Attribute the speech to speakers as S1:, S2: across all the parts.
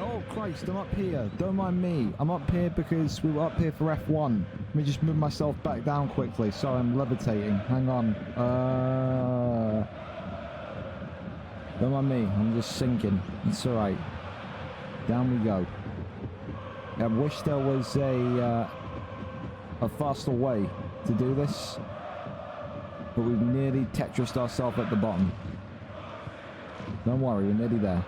S1: Oh Christ, I'm up here. Don't mind me. I'm up here because we were up here for F1. Let me just move myself back down quickly. Sorry, I'm levitating. Hang on. Don't mind me. I'm just sinking. It's alright. Down we go. I wish there was a faster way to do this. But we've nearly Tetrised ourselves at the bottom. Don't worry, we're nearly there.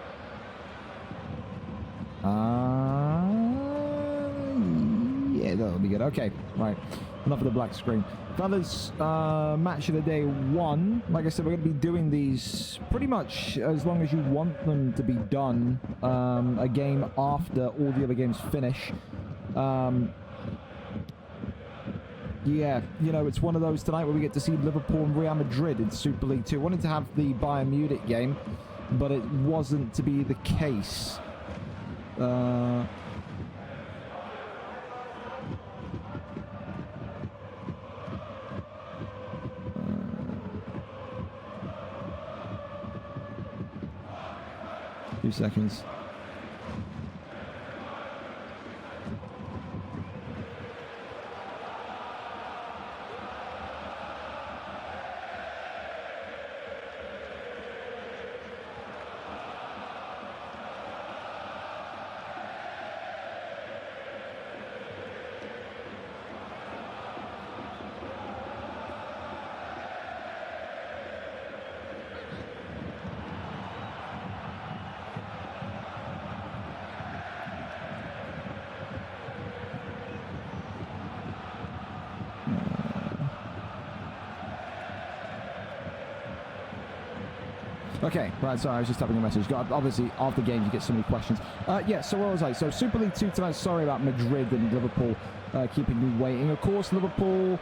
S1: Yeah, that'll be good. Okay, right. Enough of the black screen. Fellas, match of the day 1. Like I said, we're going to be doing these pretty much as long as you want them to be done. A game after all the other games finish. Yeah, you know, it's one of those tonight where we get to see Liverpool and Real Madrid in Super League 2. Wanted to have the Bayern Munich game, but it wasn't to be the case. Few seconds. Okay, right, sorry, I was just typing a message. Obviously, after games, you get so many questions. Yeah, so what was I? So, Super League 2 tonight, sorry about Madrid and Liverpool keeping me waiting. Of course, Liverpool,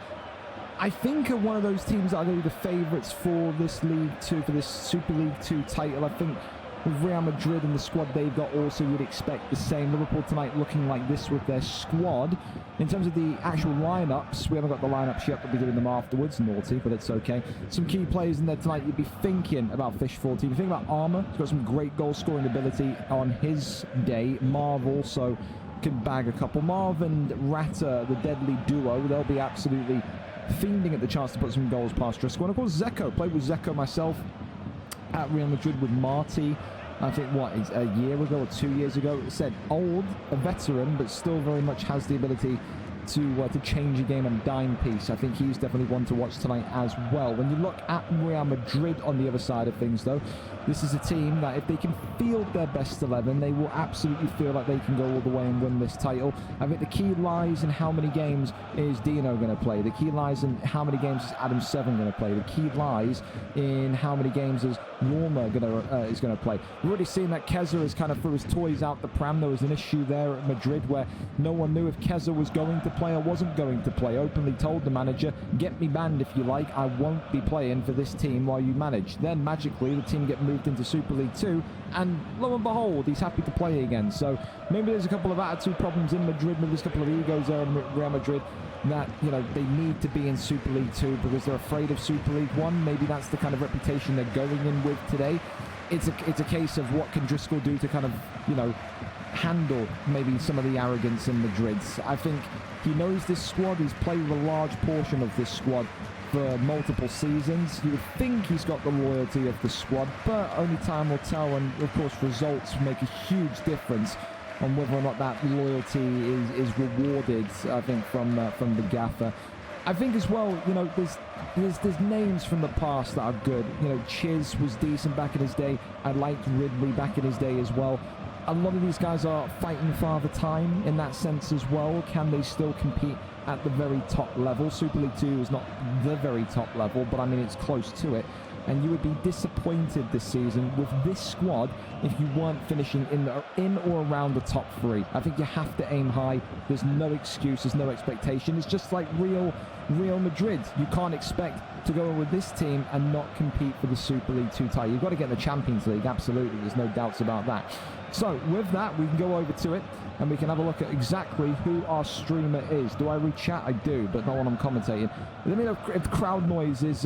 S1: I think, are one of those teams that are going to be the favourites for this League 2, for this Super League 2 title. I think with Real Madrid and the squad they've got, also you'd expect the same. Liverpool tonight looking like this with their squad. In terms of the actual lineups, we haven't got the lineups yet, we'll be doing them afterwards. Naughty, but it's okay. Some key players in there tonight you'd be thinking about Fish 14. You think about Armour, he's got some great goal scoring ability on his day. Marv also can bag a couple. Marv and Ratta, the deadly duo, they'll be absolutely fiending at the chance to put some goals past Driscoll. And of course Zeko, played with Zeko myself at Real Madrid with Marty, I think, what, a year ago or 2 years ago. It said old, a veteran, but still very much has the ability to change a game and dime piece. I think he's definitely one to watch tonight as well. When you look at Real Madrid on the other side of things, though, this is a team that if they can field their best 11, they will absolutely feel like they can go all the way and win this title. I think the key lies in how many games is Dino going to play. The key lies in how many games is Adam Seven going to play. The key lies in how many games is Warmer is going to play. We've already seen that Keza has kind of threw his toys out the pram. There was an issue there at Madrid where no one knew if Keza was going to play or wasn't going to play. Openly told the manager, get me banned if you like, I won't be playing for this team while you manage. Then magically the team get moved into Super League 2, and lo and behold, he's happy to play again. So maybe there's a couple of attitude problems in Madrid, maybe there's a couple of egos there in Real Madrid that, you know, they need to be in Super League 2 because they're afraid of Super League 1. Maybe that's the kind of reputation they're going in with today. It's a case of what can Driscoll do to kind of, you know, handle maybe some of the arrogance in Madrid. I think he knows this squad. He's played with a large portion of this squad for multiple seasons. You would think he's got the loyalty of the squad, but only time will tell, and of course results make a huge difference on whether or not that loyalty is rewarded, I think, from the gaffer. I think as well, you know, there's names from the past that are good. You know, Chiz was decent back in his day. I liked Ridley back in his day as well. A lot of these guys are fighting Father Time in that sense as well. Can they still compete at the very top level? Super League 2 is not the very top level, but I mean, it's close to it. And you would be disappointed this season with this squad if you weren't finishing in or around the top 3. I think you have to aim high. There's no excuse, there's no expectation. It's just like Real Madrid. You can't expect to go in with this team and not compete for the Super League 2 title. You've got to get in the Champions League, absolutely. There's no doubts about that. So with that, we can go over to it and we can have a look at exactly who our streamer is. Do I read chat? I do, but not when I'm commentating. Let me know if the crowd noise is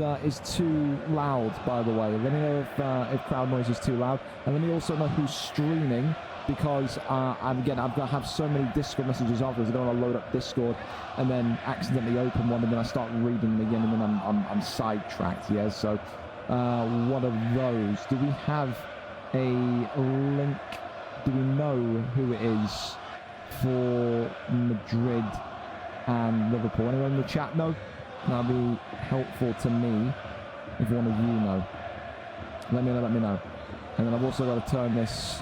S1: too loud, by the way. Let me know if crowd noise is too loud. And let me also know who's streaming, because I've got to have so many Discord messages afterwards. I don't want to load up Discord and then accidentally open one and then I start reading them again and then I'm sidetracked. Yeah, so one of those. Do we have a link? Do we know who it is for Madrid and Liverpool? Anyone in the chat know? That'll be helpful to me if one of you know. Let me know. And then I've also got to turn this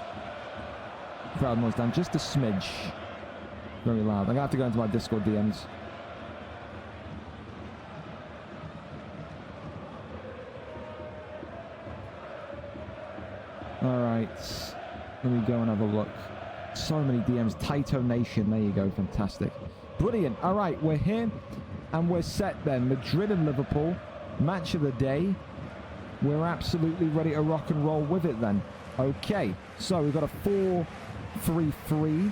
S1: crowd noise down just a smidge. Very loud. I'm going to have to go into my Discord DMs. Alright. Let me go and have a look. So many DMs. Taito Nation. There you go. Fantastic. Brilliant. All right. We're here and we're set then. Madrid and Liverpool. Match of the day. We're absolutely ready to rock and roll with it then. Okay. So we've got a 4-3-3.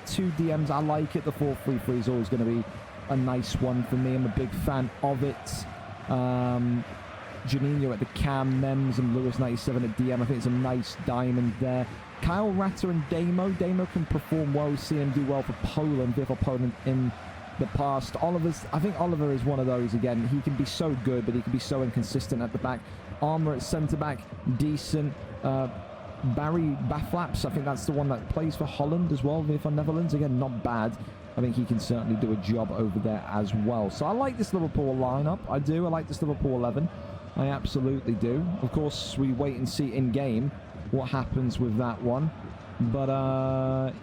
S1: 2 DMs. I like it. The 4-3-3 is always going to be a nice one for me. I'm a big fan of it. Janino at the cam, Nems and Lewis 97 at DM. I think it's a nice diamond there. Kyle Ratta and Damo. Damo can perform well. We've seen him do well for Poland, VFL Poland in the past. I think Oliver is one of those again. He can be so good, but he can be so inconsistent at the back. Armour at centre-back, decent. Barry Baflaps, I think that's the one that plays for Holland as well, VFL Netherlands. Again, not bad. I think he can certainly do a job over there as well. So I like this Liverpool lineup. I do. I like this Liverpool 11. I absolutely do. Of course, we wait and see in-game what happens with that one. But,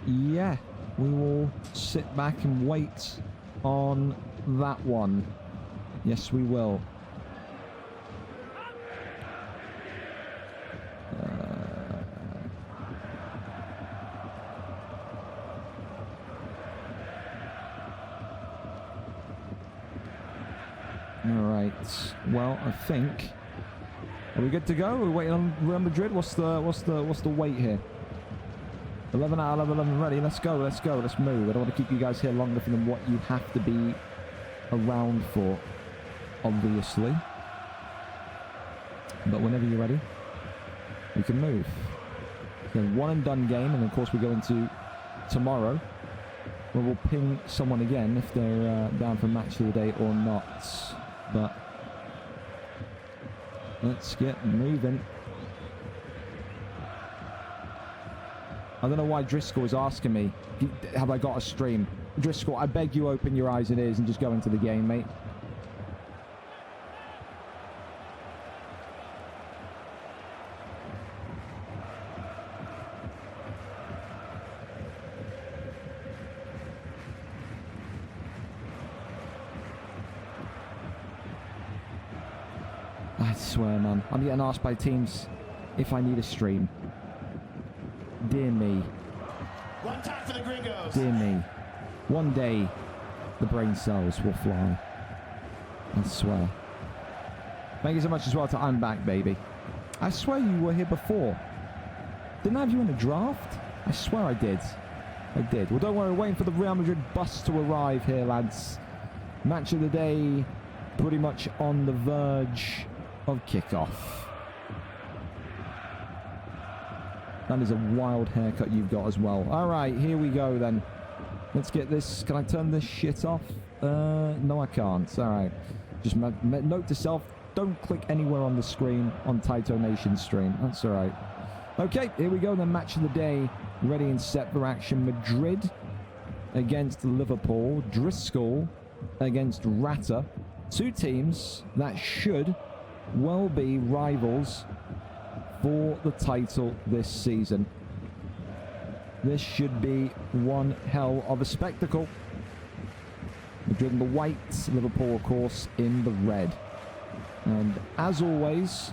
S1: yeah, we will sit back and wait on that one. Yes, we will. All right. Well, I think Are we good to go? Are we waiting on Real Madrid? What's the wait here? 11 out of 11 ready. Let's go. Let's move. I don't want to keep you guys here longer than what you have to be around for, obviously. But whenever you're ready, we can move. So one and done game, and of course we go into tomorrow, where we'll ping someone again if they're down for match of the day or not. But let's get moving. I don't know why Driscoll is asking me, have I got a stream? Driscoll, I beg you open your eyes and ears and just go into the game, mate. I swear, man. I'm getting asked by teams if I need a stream. Dear me.
S2: One time for the Gringos.
S1: Dear me. One day, the brain cells will fly. I swear. Thank you so much as well to I'm Back, baby. I swear you were here before. Didn't I have you in a draft? I swear I did. I did. Well, don't worry. We're waiting for the Real Madrid bus to arrive here, lads. Match of the day pretty much on the verge of kickoff. That is a wild haircut you've got as well. All right, here we go then. Let's get this. Can I turn this shit off? No, I can't. All right. Just note to self, don't click anywhere on the screen on Taito Nation stream. That's all right. Okay, here we go. The match of the day. Ready and set for action. Madrid against Liverpool. Driscoll against Ratta. Two teams that should well be rivals for the title this season. This should be one hell of a spectacle. Madrid in the white, Liverpool of course in the red. And as always,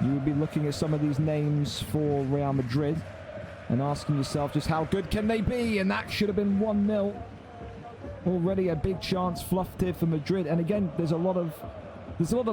S1: you will be looking at some of these names for Real Madrid and asking yourself just how good can they be, and that should have been 1-0. Already a big chance fluffed here for Madrid, and again there's a lot of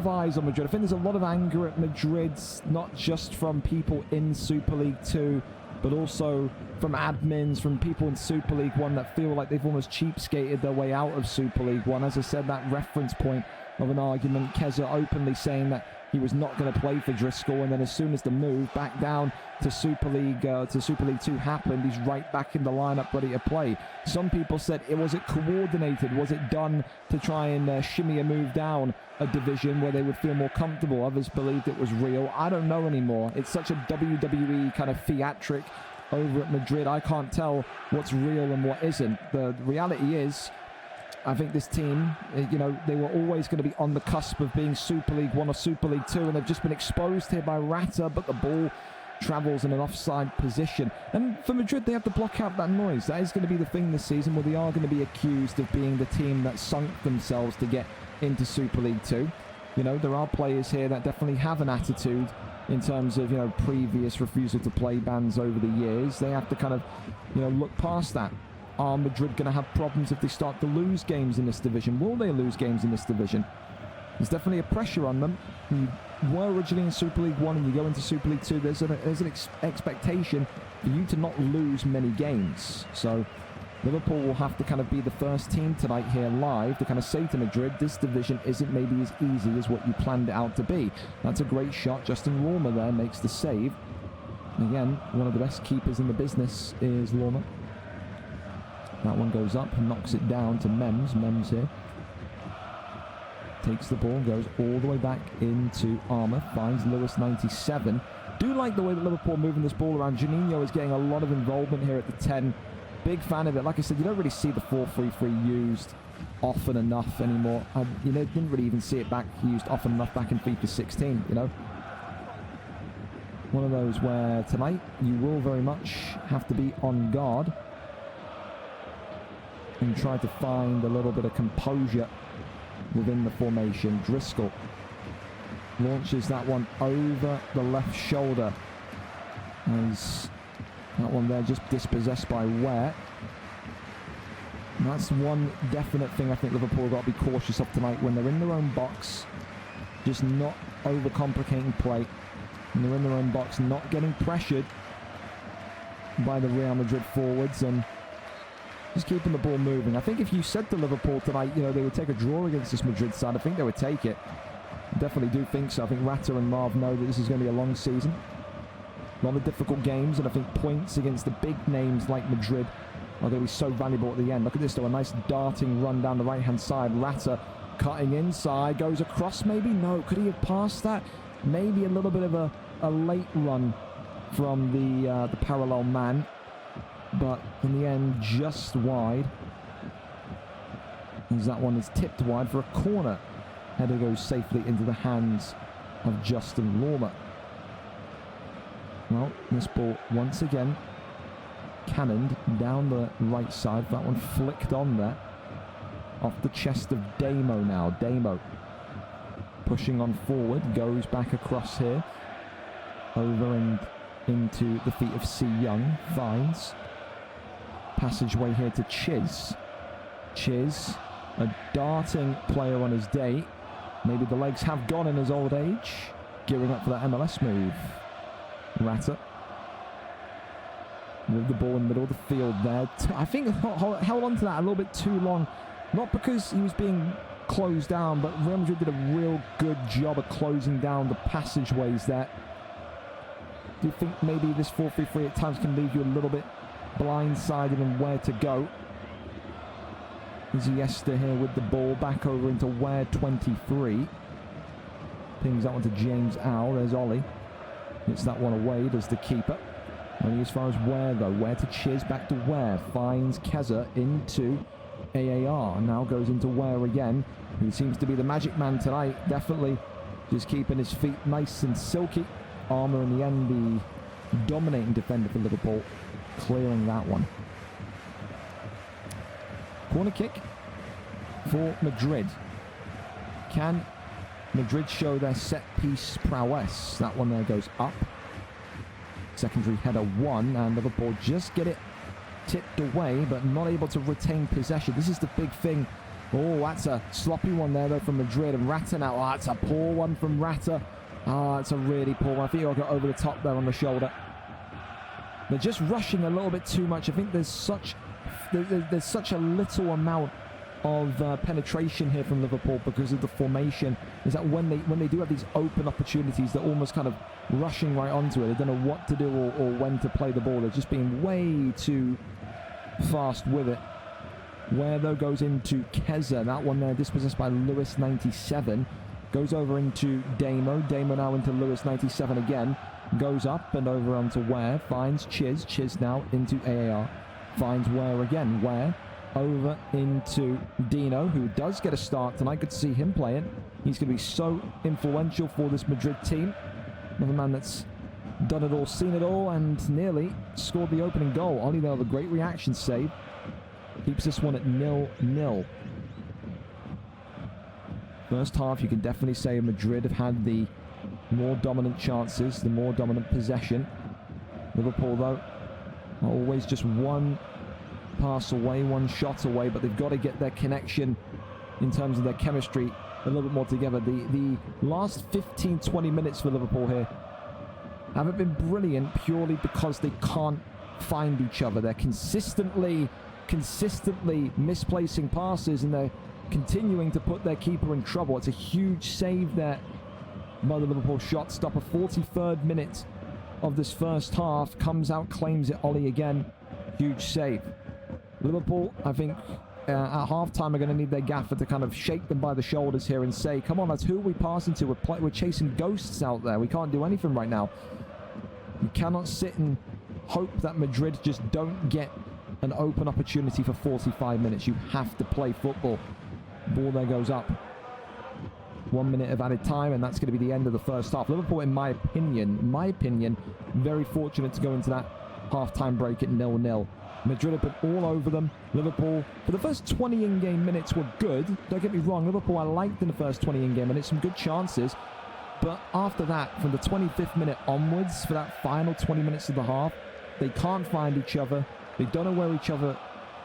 S1: eyes on Madrid. I think there's a lot of anger at Madrid, not just from people in Super League 2, but also from admins, from people in Super League 1 that feel like they've almost cheapskated their way out of Super League 1. As I said, that reference point of an argument, Keza openly saying that he was not going to play for Driscoll, and then as soon as the move back down to Super League 2 happened, he's right back in the lineup ready to play. Some people said, was it coordinated? Was it done to try and shimmy a move down a division where they would feel more comfortable? Others believed it was real. I don't know anymore. It's such a WWE kind of theatric over at Madrid. I can't tell what's real and what isn't. The reality is, I think this team, you know, they were always going to be on the cusp of being Super League 1 or Super League 2, and they've just been exposed here by Ratta, but the ball travels in an offside position. And for Madrid, they have to block out that noise. That is going to be the thing this season, where they are going to be accused of being the team that sunk themselves to get into Super League 2. You know, there are players here that definitely have an attitude in terms of, you know, previous refusal to play bans over the years. They have to kind of, you know, look past that. Are Madrid going to have problems if they start to lose games in this division? Will they lose games in this division? There's definitely a pressure on them. You were originally in Super League 1 and you go into Super League 2, there's an expectation for you to not lose many games. So Liverpool will have to kind of be the first team tonight here live to kind of say to Madrid, this division isn't maybe as easy as what you planned it out to be. That's a great shot. Justin Lormer there makes the save. Again, one of the best keepers in the business is Lormer. That one goes up and knocks it down to Mems. Mems here takes the ball, goes all the way back into Armour, finds Lewis 97. Do like the way that Liverpool are moving this ball around. Juninho is getting a lot of involvement here at the 10. Big fan of it. Like I said, you don't really see the 4-3-3 used often enough anymore. You know, didn't really even see it used often enough back in FIFA 16, you know. One of those where tonight you will very much have to be on guard and try to find a little bit of composure within the formation. Driscoll launches that one over the left shoulder, as that one there just dispossessed by Ware. And that's one definite thing I think Liverpool have got to be cautious of tonight when they're in their own box. Just not overcomplicating play. And they're in their own box, not getting pressured by the Real Madrid forwards and just keeping the ball moving. I think if you said to Liverpool tonight, they would take a draw against this Madrid side, I think they would take it. Definitely do think so. I think Ratta and Marv know that this is going to be a long season. A lot of difficult games, and I think points against the big names like Madrid are going to be so valuable at the end. Look at this, though. A nice darting run down the right-hand side. Ratta cutting inside. Goes across, maybe? No. Could he have passed that? Maybe a little bit of a late run from the parallel man. But in the end, just wide. As that one is tipped wide for a corner. Header goes safely into the hands of Justin Lormer. Well, this ball once again cannoned down the right side. That one flicked on there. Off the chest of Damo now. Damo pushing on forward. Goes back across here. Over and into the feet of C. Young. Finds passageway here to Chiz. Chiz, a darting player on his day. Maybe the legs have gone in his old age. Gearing up for that MLS move. Ratta with the ball in the middle of the field there. I think held on to that a little bit too long. Not because he was being closed down, but Real Madrid did a real good job of closing down the passageways there. Do you think maybe this 4-3-3 at times can leave you a little bit blindsided in where to go? Iniesta here with the ball back over into Ware 23. Pings that one to James Al. There's Ollie. Gets that one away, does the keeper. Only as far as Ware though. Ware to Chiz, back to Ware. Finds Keza into AAR. Now goes into Ware again. He seems to be the magic man tonight. Definitely just keeping his feet nice and silky. Armour in the end, the dominating defender for Liverpool. Clearing that one. Corner kick for Madrid. Can Madrid show their set-piece prowess? That one there goes up. Secondary header one, and Liverpool just get it tipped away, but not able to retain possession. This is the big thing. Oh, that's a sloppy one there, though, from Madrid. And Ratta now. Oh, that's a poor one from Ratta. Oh, it's a really poor one. I think I got over the top there on the shoulder. They're just rushing a little bit too much. I think there's such a little amount of penetration here from Liverpool because of the formation. Is that when they do have these open opportunities, they're almost kind of rushing right onto it. They don't know what to do or when to play the ball. They're just being way too fast with it. Where though goes into Keza. That one there dispossessed by Lewis 97. Goes over into Damo. Damo now into Lewis 97 again. Goes up and over onto Ware. Finds Chiz. Chiz now into AAR. Finds Ware again. Ware over into Dino, who does get a start tonight. Good to see him playing. He's going to be so influential for this Madrid team. Another man that's done it all, seen it all, and nearly scored the opening goal. Ollie there with a great reaction save. Keeps this one at 0-0. First half, you can definitely say Madrid have had the more dominant chances, the more dominant possession. Liverpool, though, are always just one pass away, one shot away, but they've got to get their connection in terms of their chemistry a little bit more together. The last 15-20 minutes for Liverpool here haven't been brilliant purely because they can't find each other. They're consistently misplacing passes, and they're continuing to put their keeper in trouble. It's a huge save there by the Liverpool shot stopper. 43rd minute of this first half. Comes out, claims it, Ollie again. Huge save. Liverpool, I think, at half-time are going to need their gaffer to kind of shake them by the shoulders here and say, come on, lads, who are we passing to? We're chasing ghosts out there. We can't do anything right now. You cannot sit and hope that Madrid just don't get an open opportunity for 45 minutes. You have to play football. Ball there goes up. 1 minute of added time, and that's going to be the end of the first half. Liverpool, in my opinion, very fortunate to go into that half-time break at 0-0. Madrid have been all over them. Liverpool, for the first 20 in-game minutes, were good. Don't get me wrong, Liverpool I liked in the first 20 in-game minutes, some good chances. But after that, from the 25th minute onwards, for that final 20 minutes of the half, they can't find each other. They don't know where each other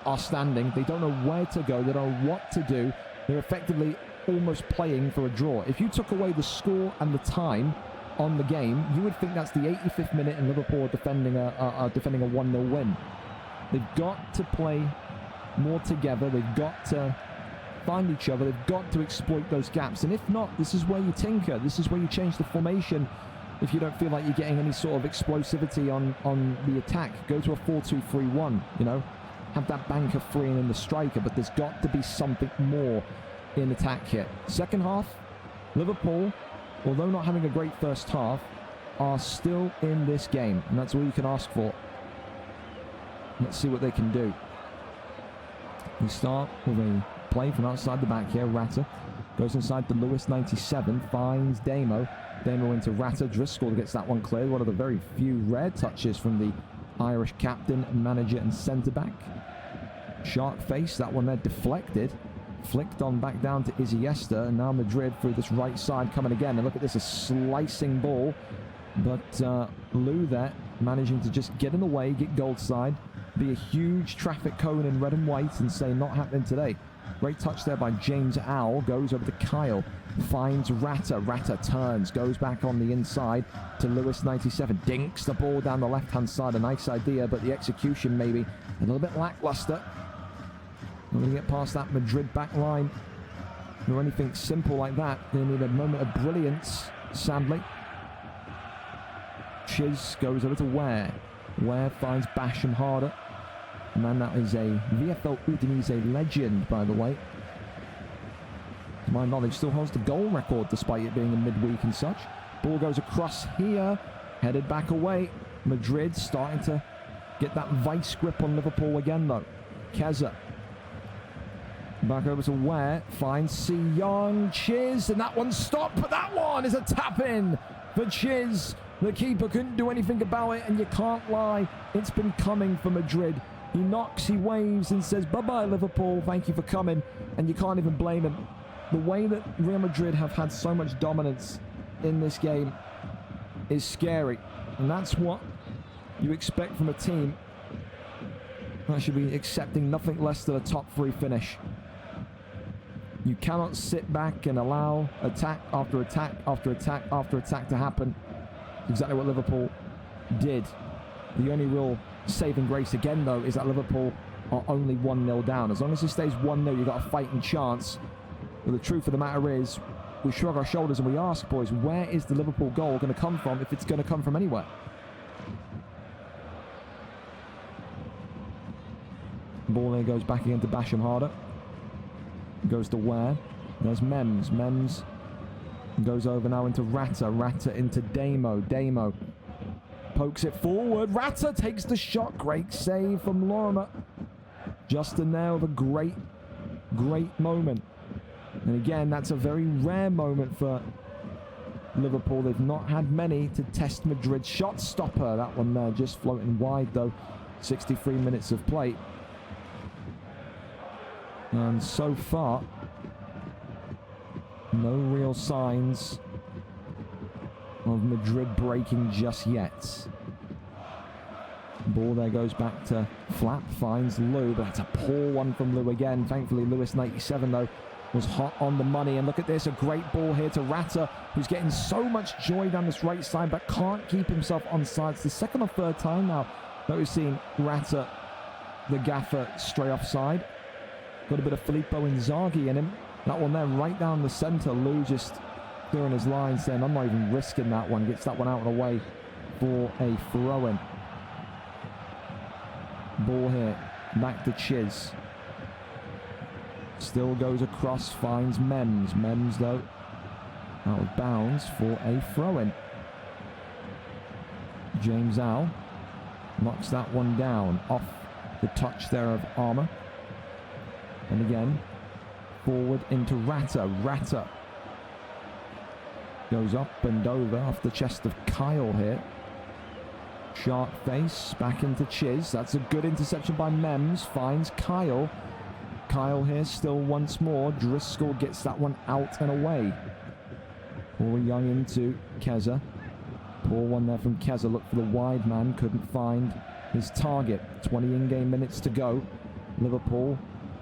S1: are standing. They don't know where to go. They don't know what to do. They're effectively almost playing for a draw. If you took away the score and the time, on the game, you would think that's the 85th minute and Liverpool are defending a 1-0 win. They've got to play more together. They've got to find each other. They've got to exploit those gaps. And if not, this is where you tinker. This is where you change the formation. If you don't feel like you're getting any sort of explosivity on the attack, go to a 4-2-3-1, you know. Have that banker free and in the striker, but there's got to be something more in attack here. Second half, Liverpool, although not having a great first half, are still in this game, and that's all you can ask for. Let's see what they can do. We start with a play from outside the back here. Ratta goes inside to Lewis, 97, finds Damo. Damo into Ratta. Driscoll gets that one cleared. One of the very few rare touches from the Irish captain, manager and centre-back. Shark face, that one there deflected. Flicked on back down to Iniesta, and now Madrid through this right side coming again. And look at this, a slicing ball. But Lou there managing to just get in the way, get goal side, be a huge traffic cone in red and white and say not happening today. Great touch there by James Owl. Goes over to Kyle. Finds Ratta. Ratta turns. Goes back on the inside to Lewis, 97. Dinks the ball down the left-hand side. A nice idea, but the execution maybe a little bit lackluster. Not going to get past that Madrid back line or anything simple like that. They need a moment of brilliance, sadly. Chiz goes over to Ware. Ware finds Basham harder. Man, that is a VFL Udinese legend, by the way. To my knowledge, still holds the goal record despite it being a midweek and such. Ball goes across here, headed back away. Madrid starting to get that vice grip on Liverpool again, though. Keza. Back over to Ware, finds Si Young, Chiz, and that one stopped, but that one is a tap-in for Chiz. The keeper couldn't do anything about it, and you can't lie, it's been coming for Madrid. He knocks, he waves and says, bye-bye Liverpool, thank you for coming, and you can't even blame him. The way that Real Madrid have had so much dominance in this game is scary, and that's what you expect from a team that should be accepting nothing less than a top 3 finish. You cannot sit back and allow attack after attack after attack after attack to happen. Exactly what Liverpool did. The only real saving grace again, though, is that Liverpool are only 1-0 down. As long as it stays 1-0, you've got a fighting chance. But the truth of the matter is, we shrug our shoulders and we ask, boys, where is the Liverpool goal going to come from if it's going to come from anywhere? Ball there goes back again to Basham harder. Goes to Ware. There's Mems. Mems goes over now into Ratta. Ratta into Damo. Damo pokes it forward. Ratta takes the shot. Great save from Lorimer. Justin there with a great moment. And again, that's a very rare moment for Liverpool. They've not had many to test Madrid's shot stopper. That one there just floating wide, though. 63 minutes of play. And so far, no real signs of Madrid breaking just yet. Ball there goes back to Flap, finds Lou, but that's a poor one from Lou again. Thankfully, Lewis, 97, though, was hot on the money. And look at this, a great ball here to Ratta, who's getting so much joy down this right side, but can't keep himself on side. It's the second or third time now that we've seen Ratta, the gaffer, stray offside. Got a bit of Filippo Inzaghi in him. That one there right down the centre. Lou just clearing his line, saying, I'm not even risking that one. Gets that one out of the way for a throw-in. Ball here. Back to Chiz. Still goes across, finds Mems. Mems, though, out of bounds for a throw-in. James Owl knocks that one down. Off the touch there of Armour. And again, forward into Ratta. Ratta goes up and over off the chest of Kyle here. Sharp face, back into Chiz. That's a good interception by Mems. Finds Kyle. Kyle here still once more. Driscoll gets that one out and away. Corey Young into Keza. Poor one there from Keza. Looked for the wide man. Couldn't find his target. 20 in-game minutes to go. Liverpool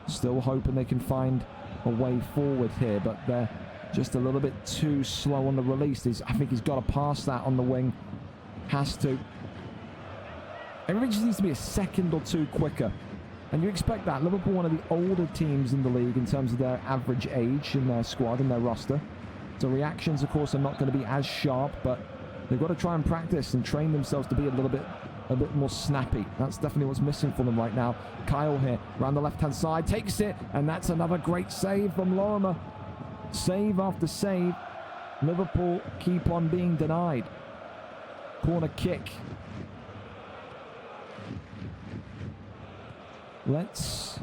S1: still hoping they can find a way forward here, but they're just a little bit too slow on the release. I think he's got to pass that on the wing. Has to. Everything just needs to be a second or two quicker. And you expect that. Liverpool, one of the older teams in the league in terms of their average age in their squad, in their roster. So reactions, of course, are not going to be as sharp, but they've got to try and practice and train themselves to be a bit more snappy. That's definitely what's missing for them right now. Kyle here, around the left-hand side, takes it, and that's another great save from Lorimer. Save after save. Liverpool keep on being denied. Corner kick. Let's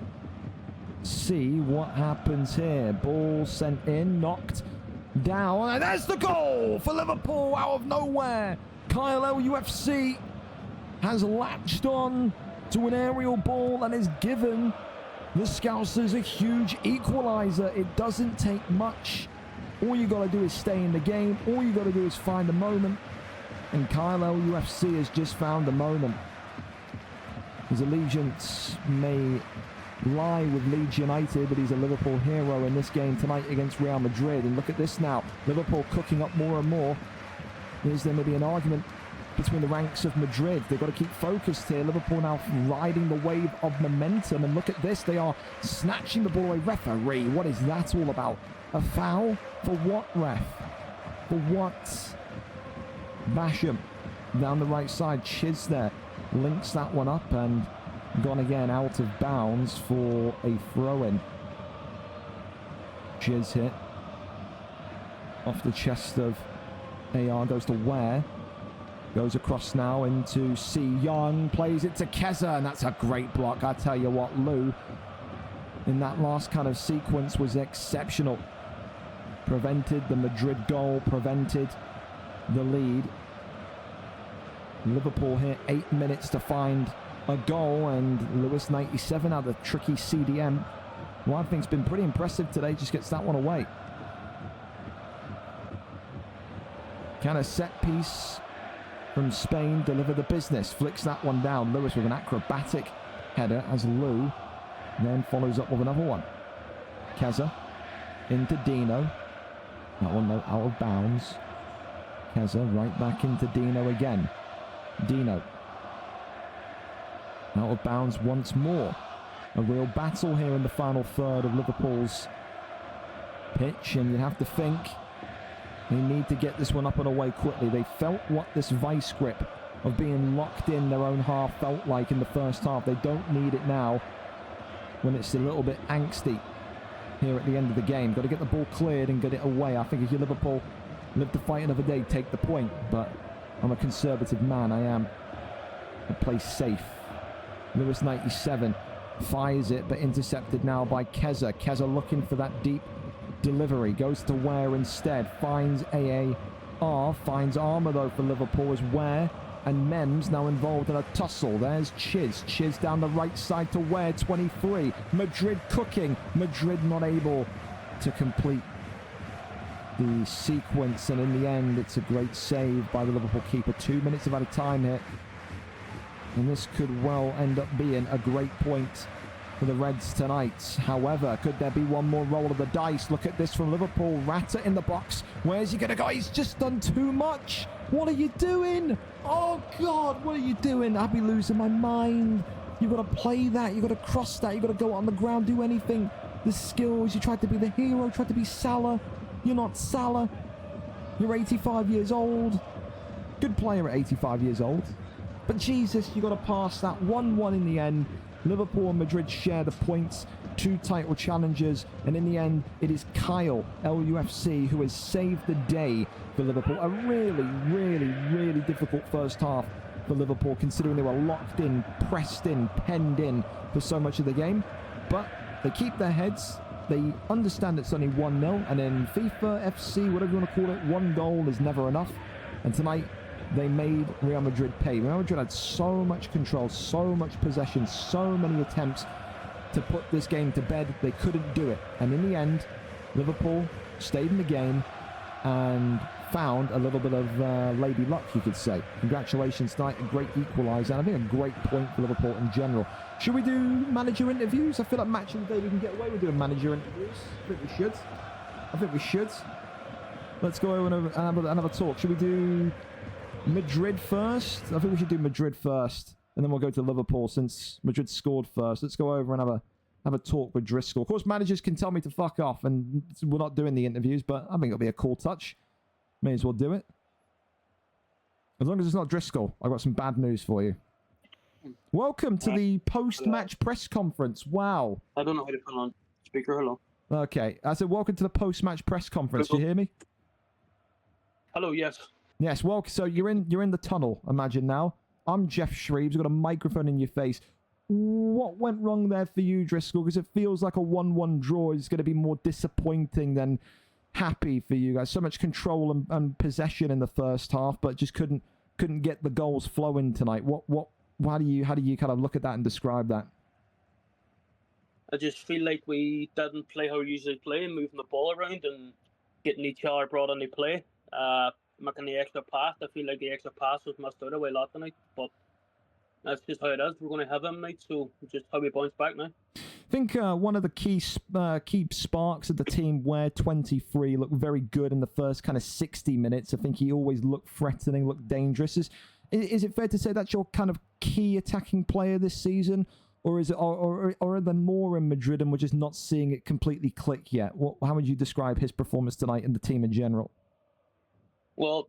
S1: see what happens here. Ball sent in, knocked down, and there's the goal for Liverpool out of nowhere. Kyle LUFC has latched on to an aerial ball and has given the Scousers a huge equaliser. It doesn't take much. All you got to do is stay in the game. All you got to do is find a moment. And Kyle LUFC has just found the moment. His allegiance may lie with Leeds United, but he's a Liverpool hero in this game tonight against Real Madrid. And look at this now. Liverpool cooking up more and more. Is there maybe an argument between the ranks of Madrid? They've got to keep focused here. Liverpool now riding the wave of momentum. And look at this. They are snatching the ball away. Referee, what is that all about? A foul? For what, ref? For what? Basham down the right side. Chiz there. Links that one up and gone again out of bounds for a throw-in. Chiz hit. Off the chest of AR, goes to Ware. Goes across now into C. Young, plays it to Keza, and that's a great block. I tell you what, Lou, in that last kind of sequence was exceptional. Prevented the Madrid goal, prevented the lead. Liverpool here, 8 minutes to find a goal, and Lewis 97 out of the tricky CDM. Well, I think's been pretty impressive today, just gets that one away. Kind of set piece from Spain, deliver the business, flicks that one down. Lewis with an acrobatic header as Lou then follows up with another one. Keza into Dino. That one though out of bounds. Keza right back into Dino again. Dino out of bounds once more. A real battle here in the final third of Liverpool's pitch, and you have to think they need to get this one up and away quickly. They felt what this vice grip of being locked in their own half felt like in the first half. They don't need it now when it's a little bit angsty here at the end of the game. Got to get the ball cleared and get it away. I think if you're Liverpool, live to fight another day, take the point, but I'm a conservative man. I am. I play safe. Lewis 97 fires it, but intercepted now by Keza. Keza looking for that deep delivery. Goes to Ware instead. Finds AAR. Finds Armour though for Liverpool as Ware and Mems now involved in a tussle. There's Chiz. Chiz down the right side to Ware, 23. Madrid cooking. Madrid not able to complete the sequence, and in the end it's a great save by the Liverpool keeper. 2 minutes of added time here, and this could well end up being a great point for the Reds tonight. However, could there be one more roll of the dice? Look at this from Liverpool. Ratta in the box. Where's he gonna go? He's just done too much. What are you doing? Oh God, what are you doing? I'd be losing my mind. You've got to play that, you've got to cross that, you've got to go on the ground, do anything. The skills, you tried to be the hero, tried to be Salah. You're not Salah. You're 85 years old. Good player at 85 years old. But Jesus, you got to pass that. 1-1 in the end. Liverpool and Madrid share the points. 2 title challengers. And in the end, it is Kyle LUFC who has saved the day for Liverpool. A really, really, really difficult first half for Liverpool, considering they were locked in, pressed in, penned in for so much of the game. But they keep their heads. They understand it's only 1-0, and in FIFA, FC, whatever you want to call it, 1 goal is never enough. And tonight, they made Real Madrid pay. Real Madrid had so much control, so much possession, so many attempts to put this game to bed. They couldn't do it. And in the end, Liverpool stayed in the game and found a little bit of lady luck, you could say. Congratulations tonight, a great equaliser, and I think a great point for Liverpool in general. Should we do manager interviews? I feel like match of the day we can get away with doing manager interviews. I think we should. Let's go over and have a talk. Should we do Madrid first? I think we should do Madrid first, and then we'll go to Liverpool since Madrid scored first. Let's go over and have a talk with Driscoll. Of course, managers can tell me to fuck off, and we're not doing the interviews, but I think it'll be a cool touch. May as well do it. As long as it's not Driscoll, I've got some bad news for you. Welcome to the post-match press conference. Wow.
S3: I don't know how to put on speaker. Hello.
S1: Okay, I said welcome to the post-match press conference. Do you hear me?
S3: Hello. Yes.
S1: Yes. Well, so you're in the tunnel. Imagine now. I'm Jeff Shreves. You've got a microphone in your face. What went wrong there for you, Driscoll? Because it feels like a 1-1 draw is going to be more disappointing than happy for you guys. So much control and possession in the first half, but just couldn't get the goals flowing tonight. How do you kind of look at that and describe that?
S3: I just feel like we didn't play how we usually play, moving the ball around and getting each other brought on the play. Making the extra pass. I feel like the extra pass was missed out away a lot tonight, but that's just how it is. We're going to have them tonight, so just how we bounce back now.
S1: I think one of the key sparks of the team, where 23 looked very good in the first kind of 60 minutes. I think he always looked threatening, looked dangerous. Is it fair to say that's your kind of key attacking player this season, or is it, or are there more in Madrid and we're just not seeing it completely click yet? How would you describe his performance tonight and the team in general?
S3: Well,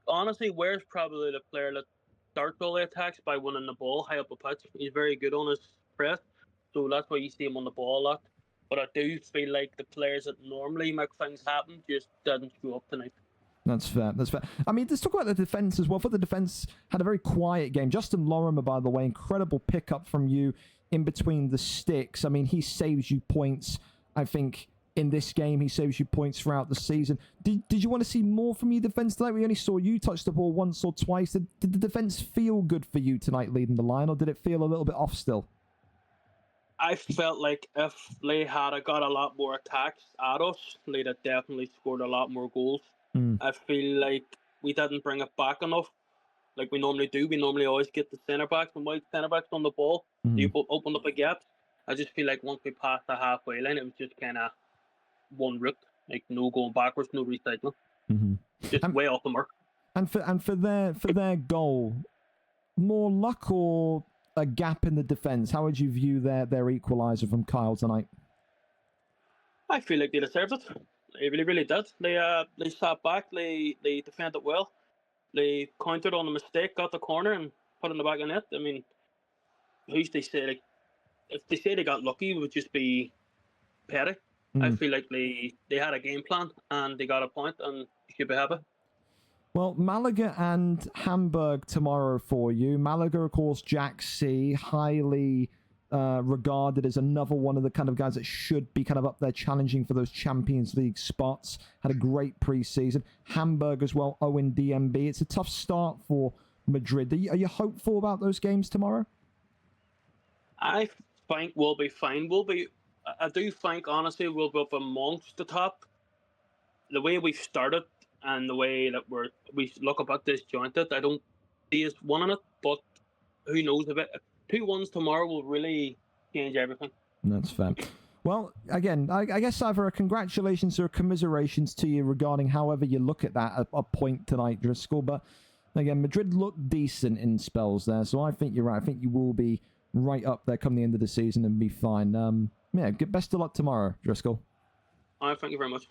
S3: honestly, Ware's probably the player that starts all the attacks by winning the ball high up the pitch. He's very good on his press, so that's why you see him on the ball a lot. But I do feel like the players that normally make things happen just didn't show up tonight. That's
S1: fair. I mean, let's talk about the defence as well. For the defence, had a very quiet game. Justin Lorimer, by the way, incredible pickup from you in between the sticks. I mean, he saves you points, I think, in this game. He saves you points throughout the season. Did you want to see more from your defence tonight? We only saw you touch the ball once or twice. Did the defence feel good for you tonight leading the line, or did it feel a little bit off still?
S3: I felt like if they had got a lot more attacks at us, they'd have definitely scored a lot more goals. I feel like we didn't bring it back enough like we normally do. We normally always get the centre-backs and wide centre-backs on the ball. You opened up a gap. I just feel like once we passed the halfway line, it was just kind of one route, like no going backwards, no recycling. Just way off the mark.
S1: And for their goal, more luck or a gap in the defence? How would you view their equaliser from Kyle tonight?
S3: I feel like they deserved it. They really, really did. They sat back. They defended well. They countered on the mistake, got the corner, and put it in the back of the net. I mean, who's they say? Like, if they say they got lucky, it would just be petty. I feel like they had a game plan and they got a point, and you should be happy.
S1: Well, Malaga and Hamburg tomorrow for you. Malaga, of course, Jack C, highly regarded as another one of the kind of guys that should be kind of up there challenging for those Champions League spots. Had a great preseason. Hamburg as well, Owen DMB. It's a tough start for Madrid. Are you hopeful about those games tomorrow?
S3: I think we'll be fine. I do think, honestly, we'll be up amongst the top. The way we've started and the way that we look a bit disjointed, I don't see us winning it, but who knows? If 2-1s tomorrow will really change everything.
S1: That's fair. Well, again, I guess either a congratulations or a commiserations to you regarding however you look at that, a point tonight, Driscoll. But again, Madrid looked decent in spells there, so I think you're right. I think you will be right up there come the end of the season and be fine. Best of luck tomorrow, Driscoll.
S3: All right, thank you very much.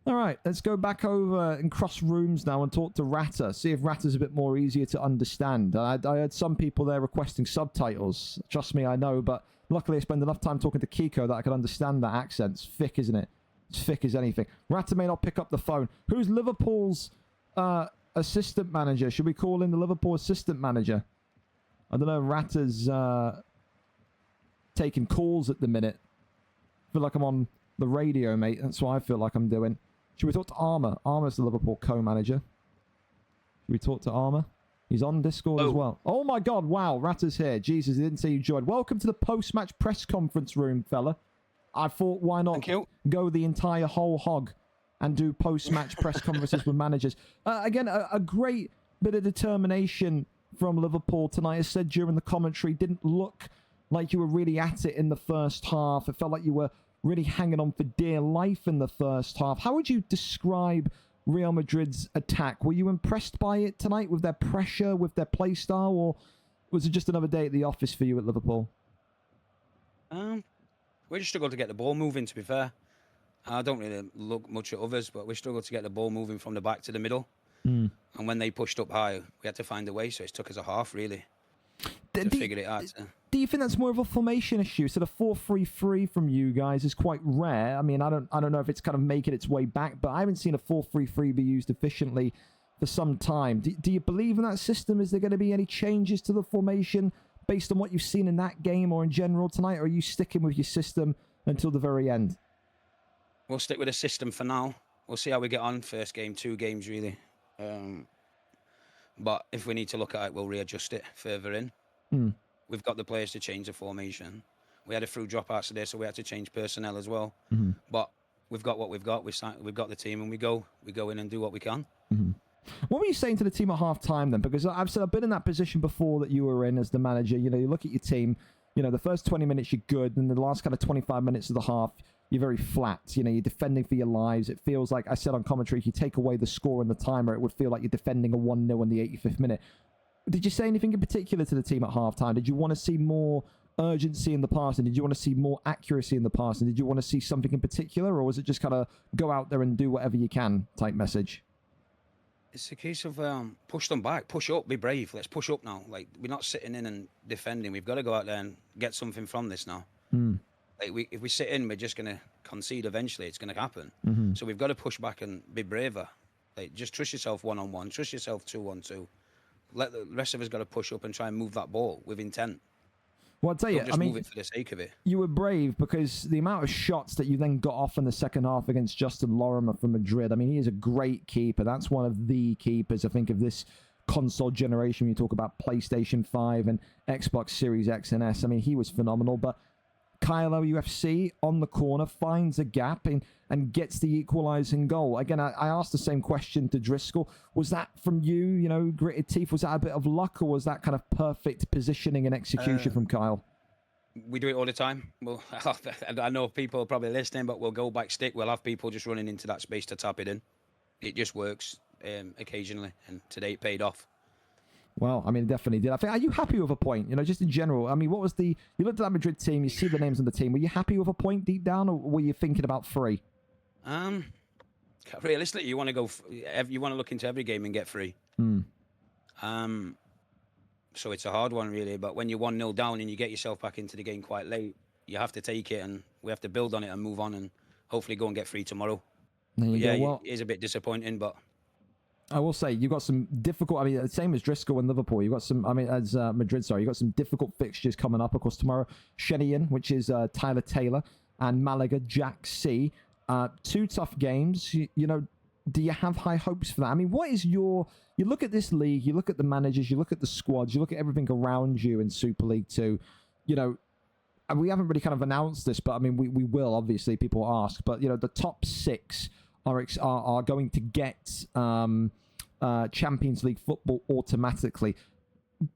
S1: All right, let's go back over and cross rooms now and talk to Ratta. See if Ratta's a bit more easier to understand. I had some people there requesting subtitles. Trust me, I know, but luckily I spend enough time talking to Kiko that I can understand that accent. It's thick, isn't it? It's thick as anything. Ratta may not pick up the phone. Who's Liverpool's assistant manager? Should we call in the Liverpool assistant manager? I don't know. Ratta's taking calls at the minute. I feel like I'm on the radio, mate. That's what I feel like I'm doing. Should we talk to Armour? Armour's the Liverpool co-manager. Should we talk to Armour? He's on Discord as well. Oh my God, wow, Ratta's here. Jesus, he didn't say you joined. Welcome to the post-match press conference room, fella. I thought, why not go the entire whole hog and do post-match press conferences with managers. Again, a great bit of determination from Liverpool tonight. As said during the commentary, didn't look like you were really at it in the first half. It felt like you were really hanging on for dear life in the first half. How would you describe Real Madrid's attack? Were you impressed by it tonight, with their pressure, with their play style, or was it just another day at the office for you at Liverpool?
S4: We just struggled to get the ball moving, to be fair. I don't really look much at others, but we struggled to get the ball moving from the back to the middle. And when they pushed up high, we had to find a way, so it took us a half, really, to figure it out.
S1: Do you think that's more of a formation issue? So the 4-3-3 from you guys is quite rare. I mean, I don't know if it's kind of making its way back, but I haven't seen a 4-3-3 be used efficiently for some time. Do you believe in that system? Is there going to be any changes to the formation based on what you've seen in that game or in general tonight, or are you sticking with your system until the very end?
S4: We'll stick with the system for now. We'll see how we get on. First game, 2 games, really. But if we need to look at it, we'll readjust it further in. We've got the players to change the formation. We had a few dropouts today, so we had to change personnel as well. But we've got what we've got. We've got the team, and we go in and do what we can.
S1: What were you saying to the team at half-time then? Because I've been in that position before that you were in as the manager. You know, you look at your team, you know, the first 20 minutes you're good, and the last kind of 25 minutes of the half, you're very flat. You know, you're defending for your lives. It feels like, I said on commentary, if you take away the score and the timer, it would feel like you're defending a 1-0 in the 85th minute. Did you say anything in particular to the team at halftime? Did you want to see more urgency in the passing? Did you want to see more accuracy in the passing? Did you want to see something in particular, or was it just kind of go out there and do whatever you can type message?
S4: It's a case of push them back, push up, be brave. Let's push up now. Like, we're not sitting in and defending. We've got to go out there and get something from this now. Like, if we sit in, we're just going to concede eventually. It's going to happen. So we've got to push back and be braver. Like, just trust yourself 1-on-1, trust yourself 2-on-2. Let the rest of us got to push up and try and move that ball with intent.
S1: Well, I'll tell you,
S4: Don't move it for the sake of it.
S1: You were brave because the amount of shots that you then got off in the second half against Justin Lorimer from Madrid. I mean, he is a great keeper. That's one of the keepers, I think, of this console generation. When you talk about PlayStation 5 and Xbox Series X and S, I mean, he was phenomenal. But Kylo UFC on the corner finds a gap and gets the equalising goal. Again, I asked the same question to Driscoll. Was that from you, you know, gritted teeth? Was that a bit of luck, or was that kind of perfect positioning and execution from Kyle?
S4: We do it all the time. Well, I know people are probably listening, but we'll go back stick. We'll have people just running into that space to tap it in. It just works occasionally, and today it paid off. Well, I mean, it definitely did. I think, are you happy with a point? You know, just in general. I mean, what was you looked at that Madrid team, you see the names on the team. Were you happy with a point deep down, or were you thinking about 3? Realistically, you want to look into every game and get 3. So it's a hard one, really. But when you're 1-0 down and you get yourself back into the game quite late, you have to take it, and we have to build on it and move on, and hopefully go and get 3 tomorrow.
S1: There you go. Well,
S4: it is a bit disappointing, but
S1: I will say you got some difficult. I mean, same as Driscoll and Liverpool. You got some. I mean, as Madrid. Sorry, you got some difficult fixtures coming up. Of course, tomorrow, Shenyang, which is Tyler Taylor, and Malaga, Jack C. 2 tough games. You know, do you have high hopes for that? I mean, what is your? You look at this league. You look at the managers. You look at the squads. You look at everything around you in Super League 2. You know, and we haven't really kind of announced this, but I mean, we will obviously. People ask, but you know, the top 6 are going to get Champions League football automatically.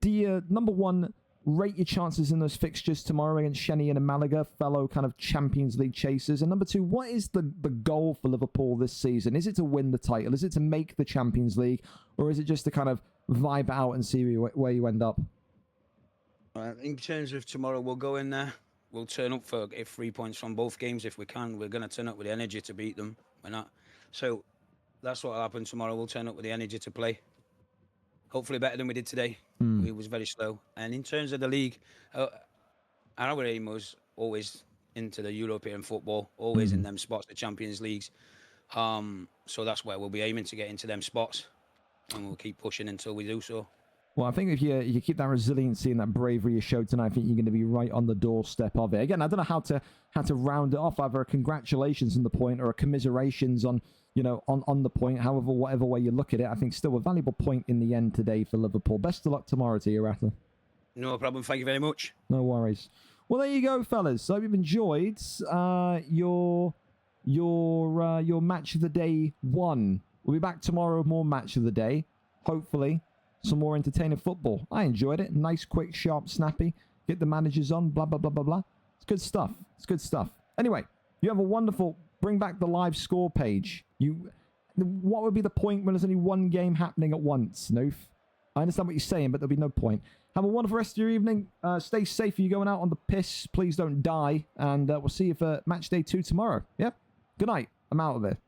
S1: Do you, number one, rate your chances in those fixtures tomorrow against Shenyang and Malaga, fellow kind of Champions League chasers? And number 2, what is the goal for Liverpool this season? Is it to win the title? Is it to make the Champions League? Or is it just to kind of vibe out and see where you end up?
S4: In terms of tomorrow, we'll go in there. We'll turn up for 3 points from both games if we can. We're going to turn up with the energy to beat them. We're not. So that's what will happen tomorrow. We'll turn up with the energy to play. Hopefully better than we did today. We was very slow. And in terms of the league, our aim was always into the European football, always in them spots, the Champions Leagues. So that's where we'll be aiming to get into them spots, and we'll keep pushing until we do so. Well,
S1: I think if you keep that resiliency and that bravery you showed tonight, I think you're going to be right on the doorstep of it. Again, I don't know how to round it off. Either a congratulations on the point or a commiserations on, you know, on the point. However, whatever way you look at it, I think still a valuable point in the end today for Liverpool. Best of luck tomorrow to you, Ratta.
S4: No problem. Thank you very much.
S1: No worries. Well, there you go, fellas. So you've enjoyed your match of the day 1. We'll be back tomorrow with more match of the day. Hopefully, some more entertaining football. I enjoyed it. Nice, quick, sharp, snappy. Get the managers on, blah, blah, blah, blah, blah. It's good stuff. It's good stuff. Anyway, You have a wonderful... Bring back the live score page. What would be the point when there's only one game happening at once, Noof? I understand what you're saying, but there'll be no point. Have a wonderful rest of your evening. Stay safe if you're going out on the piss. Please don't die. And we'll see you for match day 2 tomorrow. Yeah? Good night. I'm out of here.